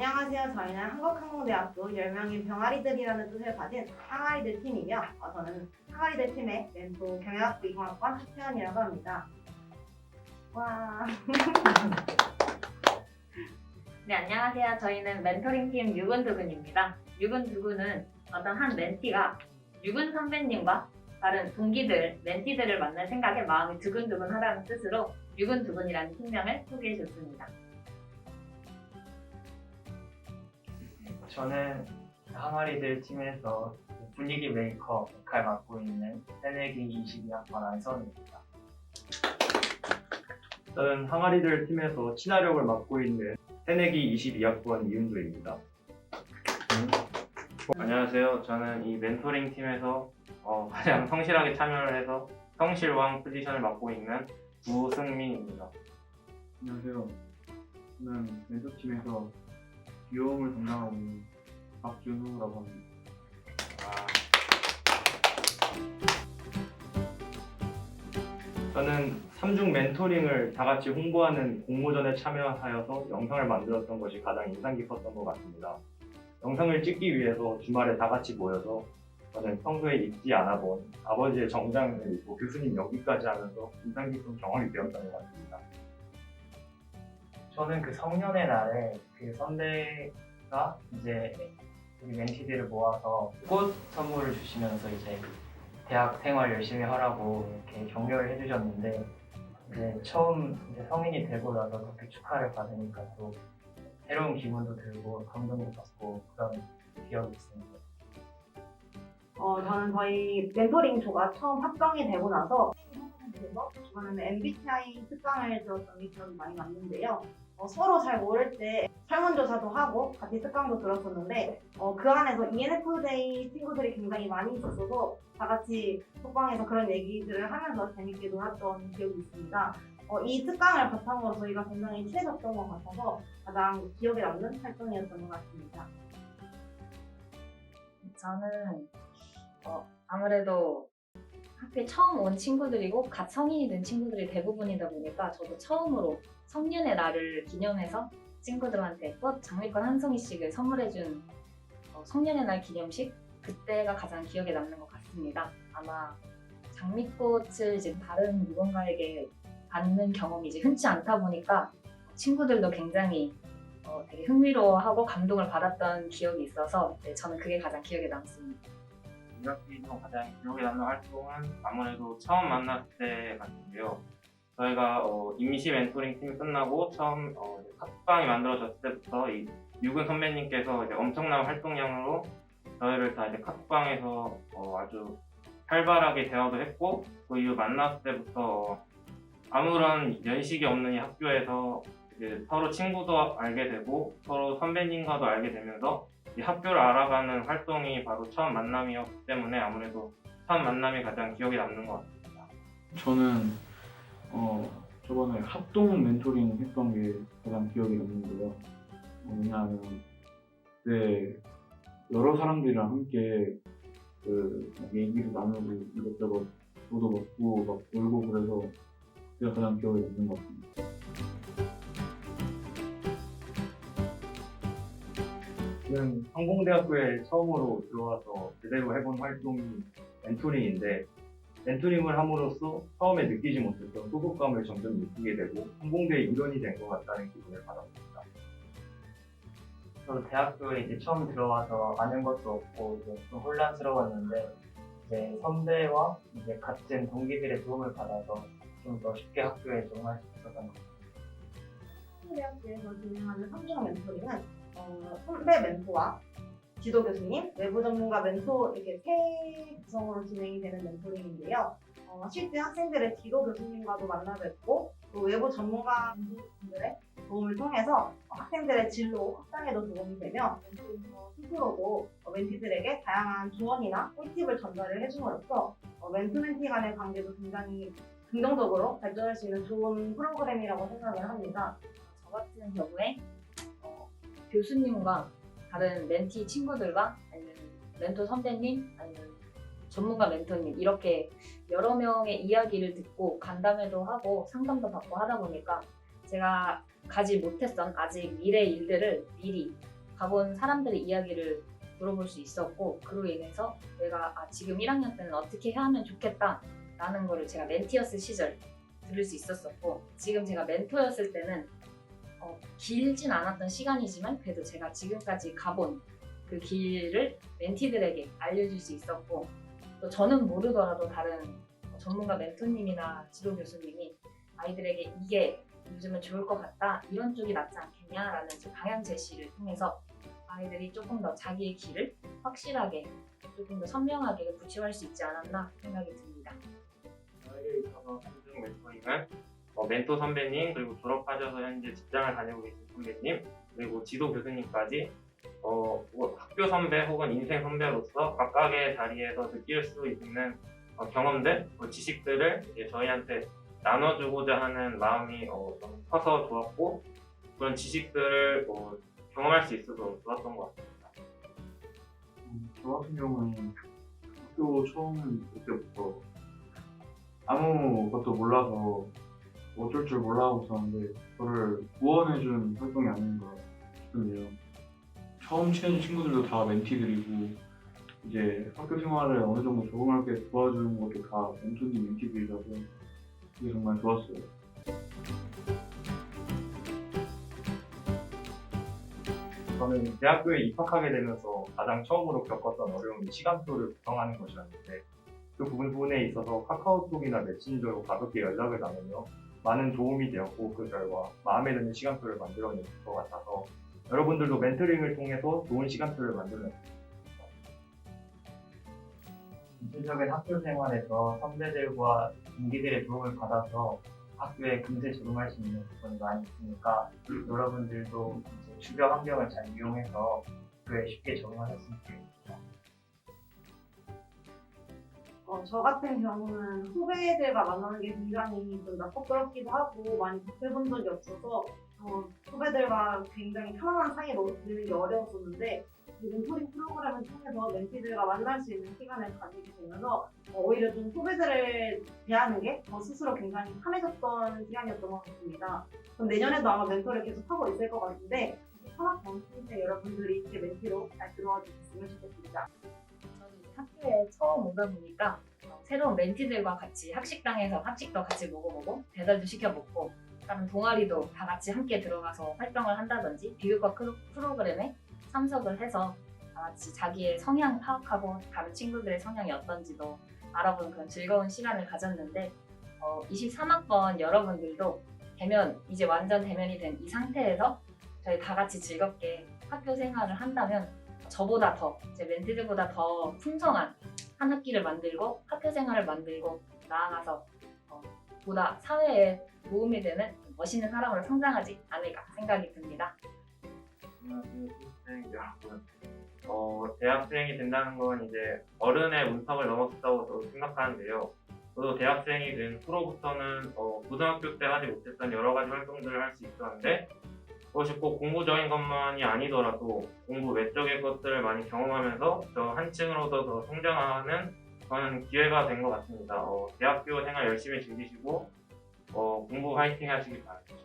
안녕하세요. 저희는 한국항공대학교 10명의 병아리들이라는 뜻을 가진 항아리들 팀이며 저는 항아리들 팀의 멘토 경영학비공학과 최연이라고 합니다. 와. 네, 안녕하세요. 저희는 멘토링 팀 유근두근입니다. 유근두근은 어떤 한 멘티가 유근 선배님과 다른 동기들, 멘티들을 만날 생각에 마음이 두근두근하다는 뜻으로 유근두근이라는 팀명을 소개해줬습니다. 저는 항아리들 팀에서 분위기 메이커 역할 맡고 있는 새내기 22학번 안선우입니다. 저는 항아리들 팀에서 친화력을 맡고 있는 새내기 22학번 이은도입니다. 안녕하세요. 저는 이 멘토링 팀에서 가장 성실하게 참여를 해서 성실왕 포지션을 맡고 있는 우승민입니다. 안녕하세요. 저는 멘토팀에서 귀여움을 담당하고 있는 박준우라고 합니다. 저는 3중 멘토링을 다 같이 홍보하는 공모전에 참여하여서 영상을 만들었던 것이 가장 인상 깊었던 것 같습니다. 영상을 찍기 위해서 주말에 다 같이 모여서 저는 평소에 잊지 않아 본 아버지의 정장을 입고 교수님 여기까지 하면서 인상 깊은 경험이 되었던 것 같습니다. 저는 그 성년의 날에 그 선배가 이제 우리 멘티들을 모아서 꽃 선물을 주시면서 이제 대학 생활 열심히 하라고 이렇게 격려를 해주셨는데 이제 처음 이제 성인이 되고 나서 그렇게 축하를 받으니까 또 새로운 기분도 들고 감동도 받고 그런 기억이 있습니다. 저는 저희 멘토링 조가 처음 확정이 되고 나서 저는 MBTI 특강을 들었던 게 기억이 많이 났는데요. 서로 잘 모를 때 설문조사도 하고 같이 특강도 들었었는데 그 안에서 ENFJ 친구들이 굉장히 많이 있었어서 다 같이 속방에서 그런 얘기들을 하면서 재밌게 놀았던 기억이 있습니다. 이 특강을 바탕으로 저희가 굉장히 친해졌던 것 같아서 가장 기억에 남는 활동이었던 것 같습니다. 저는 아무래도 학교에 처음 온 친구들이고 갓 성인이 된 친구들이 대부분이다 보니까 저도 처음으로 성년의 날을 기념해서 친구들한테 꽃 장미꽃 한 송이씩을 선물해준 성년의 날 기념식 그때가 가장 기억에 남는 것 같습니다. 아마 장미꽃을 이제 다른 누군가에게 받는 경험이 이제 흔치 않다 보니까 친구들도 굉장히 되게 흥미로워하고 감동을 받았던 기억이 있어서 저는 그게 가장 기억에 남습니다. 우리 학기에서 가장 기억에 남는 활동은 아무래도 처음 만났을 때 같은데요. 저희가 임시 멘토링 팀이 끝나고 처음 카톡방이 만들어졌을 때부터 이 유근 선배님께서 이제 엄청난 활동량으로 저희를 다 이제 카톡방에서 아주 활발하게 대화도 했고 그 이후 만났을 때부터 아무런 연식이 없는 이 학교에서 이제 서로 친구도 알게 되고 서로 선배님과도 알게 되면서 이 학교를 알아가는 활동이 바로 처음 만남이었기 때문에 아무래도 처음 만남이 가장 기억에 남는 것 같습니다. 저는 저번에 합동 멘토링 했던 게 가장 기억에 남는데요. 왜냐하면 그때 여러 사람들이랑 함께 막 얘기를 나누고 이것저것 저도 먹고 막 놀고 그래서 그게 가장 기억에 남는 것 같습니다. 저는 항공대학교에 처음으로 들어와서 제대로 해본 활동이 멘토링인데 멘토링을 함으로써 처음에 느끼지 못했던 소속감을 점점 느끼게 되고 항공대의 일원이 된 것 같다는 기분을 받았습니다. 저도 대학교에 이제 처음 들어와서 아는 것도 없고 이제 좀 혼란스러웠는데 이제 선배와 이제 같은 동기들의 도움을 받아서 좀 더 쉽게 학교에 적응할 수 있었던 것 같아요. 한국대학교에서 진행하는 3중 멘토링은 선배 멘토와 지도 교수님, 외부 전문가 멘토 이렇게 세 구성으로 진행이 되는 멘토링인데요. 실제 학생들의 지도 교수님과도 만나 뵙고 또 외부 전문가분들의 도움을 통해서 학생들의 진로 확장에도 도움이 되며 멘토링서 스스로도 멘티들에게 다양한 조언이나 꿀팁을 전달을 해줌으로써 멘토-멘티 간의 관계도 굉장히 긍정적으로 발전할 수 있는 좋은 프로그램이라고 생각을 합니다. 저 같은 경우에 교수님과 다른 멘티 친구들과 아니면 멘토 선배님 아니면 전문가 멘토님 이렇게 여러 명의 이야기를 듣고 간담회도 하고 상담도 받고 하다 보니까 제가 가지 못했던 아직 미래 일들을 미리 가본 사람들의 이야기를 물어볼 수 있었고 그로 인해서 내가 지금 1학년 때는 어떻게 해야 하면 좋겠다 라는 거를 제가 멘티였을 시절 들을 수 있었었고 지금 제가 멘토였을 때는 길진 않았던 시간이지만 그래도 제가 지금까지 가본 그 길을 멘티들에게 알려줄 수 있었고 또 저는 모르더라도 다른 전문가 멘토님이나 지도 교수님이 아이들에게 이게 요즘은 좋을 것 같다 이런 쪽이 낫지 않겠냐라는 방향 제시를 통해서 아이들이 조금 더 자기의 길을 확실하게 조금 더 선명하게 구체화할 수 있지 않았나 생각이 듭니다. 저에게 있어서 삼중 멘토링은 멘토 선배님 그리고 졸업하셔서 현재 직장을 다니고 계신 선배님 그리고 지도 교수님까지 뭐 학교 선배 혹은 인생 선배로서 각각의 자리에서 느낄 수 있는 경험들, 지식들을 이제 저희한테 나눠주고자 하는 마음이 좀 커서 좋았고 그런 지식들을 경험할 수 있어서 좋았던 것 같습니다. 저 같은 경우는 학교 처음 올 때부터 아무것도 몰라서 어쩔 줄 몰라 하고 있었는데 저를 구원해준 활동이 아닌가 싶은데요. 처음 친해진 친구들도 다 멘티들이고 이제 학교 생활에 어느 정도 적응하게 도와주는 것도 다 멘토님 멘티들이라서 이게 정말 좋았어요. 저는 대학교에 입학하게 되면서 가장 처음으로 겪었던 어려움이 시간표를 구성하는 것이었는데 그 부분에 있어서 카카오톡이나 메신저로 가볍게 연락을 나누며 많은 도움이 되었고 그 결과 마음에 드는 시간표를 만들어낼 것 같아서 여러분들도 멘토링을 통해서 좋은 시간표를 만들어냈습니다. 전체적인 학교 생활에서 선배들과 동기들의 도움을 받아서 학교에 금세 적응할 수 있는 부분이 많이 있으니까 여러분들도 이제 주변 환경을 잘 이용해서 학교에 쉽게 적응하셨으면 좋겠습니다. 저 같은 경우는 후배들과 만나는 게 굉장히 좀 낯설기도 하고 많이 접해본 적이 없어서 후배들과 굉장히 편안한 사이로 지내는 게 어려웠었는데 이 멘토링 프로그램을 통해서 멘티들과 만날 수 있는 시간을 가지게 되면서 오히려 좀 후배들을 대하는 게 저 스스로 굉장히 편해졌던 시간이었던 것 같습니다. 그럼 내년에도 아마 멘토를 계속 하고 있을 것 같은데 3학 정시 때 여러분들이 이렇게 멘티로 잘 들어와 주셨으면 좋겠습니다. 저는 이제 학교에 처음 오다 보니까 새로운 멘티들과 같이 학식당에서 학식도 같이 먹어보고 배달도 시켜 먹고 다른 동아리도 다 같이 함께 들어가서 활동을 한다든지 비교과 프로그램에 참석을 해서 다 같이 자기의 성향 파악하고 다른 친구들의 성향이 어떤지도 알아보는 그런 즐거운 시간을 가졌는데 23학번 여러분들도 이제 완전 대면이 된 이 상태에서 저희 다 같이 즐겁게 학교 생활을 한다면 저보다 더, 제 멘티들보다 더 풍성한 한 학기를 만들고 학교 생활을 만들고 나아가서 보다 사회에 도움이 되는 멋있는 사람으로 성장하지 않을까 생각이 듭니다. 안녕하세요, 신입생 여러분. 대학생이 된다는 건 이제 어른의 문턱을 넘었다고 저도 생각하는데요. 저도 대학생이 된 후로부터는 고등학교 때 하지 못했던 여러 가지 활동들을 할 수 있었는데 그것이 꼭 공부적인 것만이 아니더라도 공부 외적인 것들을 많이 경험하면서 저 한층으로도 더 성장하는 그런 기회가 된 것 같습니다. 대학교 생활 열심히 즐기시고 공부 화이팅 하시길 바랍니다.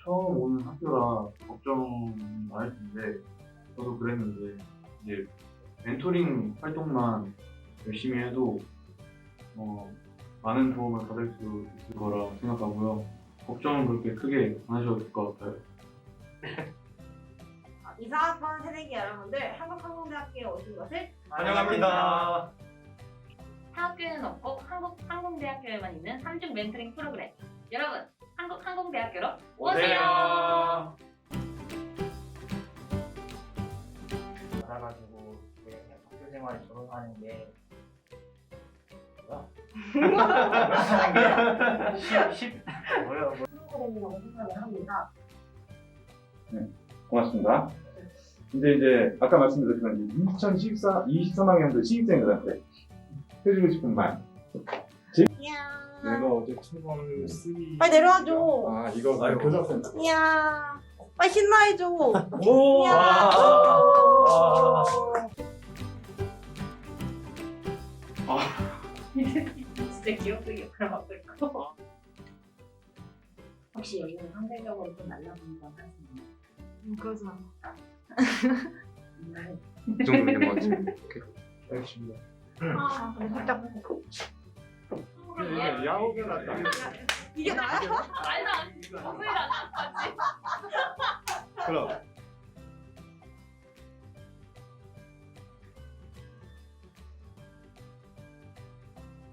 처음 오는 학교라 걱정 많을 텐데 저도 그랬는데 이제 멘토링 활동만 열심히 해도 많은 도움을 받을 수 있을 거라 생각하고요. 걱정은 그렇게 크게 안 하셔도 될 것 같아요. 24학번 새내기 여러분들 한국항공대학교에 오신 것을 환영합니다. 학교에는 없고 한국항공대학교에만 있는 3중 멘토링 프로그램 여러분 한국항공대학교로 오세요. 알아가지고 이제 학교 생활에 적응하는 게 뭐야? 뭐야? 프로그램이라고 생각을 합니다. 고맙습니다. 이제 아까 말씀드렸지만 2023학년도 신입생들한테 해주고 싶은 말. 내가 어제 처음 쓰기 빨리 내려와줘. 아 이거 교장센터. 이야, 빨리 신나해줘. 오! 이야. 진짜 기억도 하고 있고 혹시 여기는 상대적으로 좀 날라보는 것 같습니다. 그러지 마. 이 정도 있는 것 같아요. 알겠습니다. 살짝 이게 야호가 낫다. 이게 나야? 아니다. 목소리 나나 같이. 그럼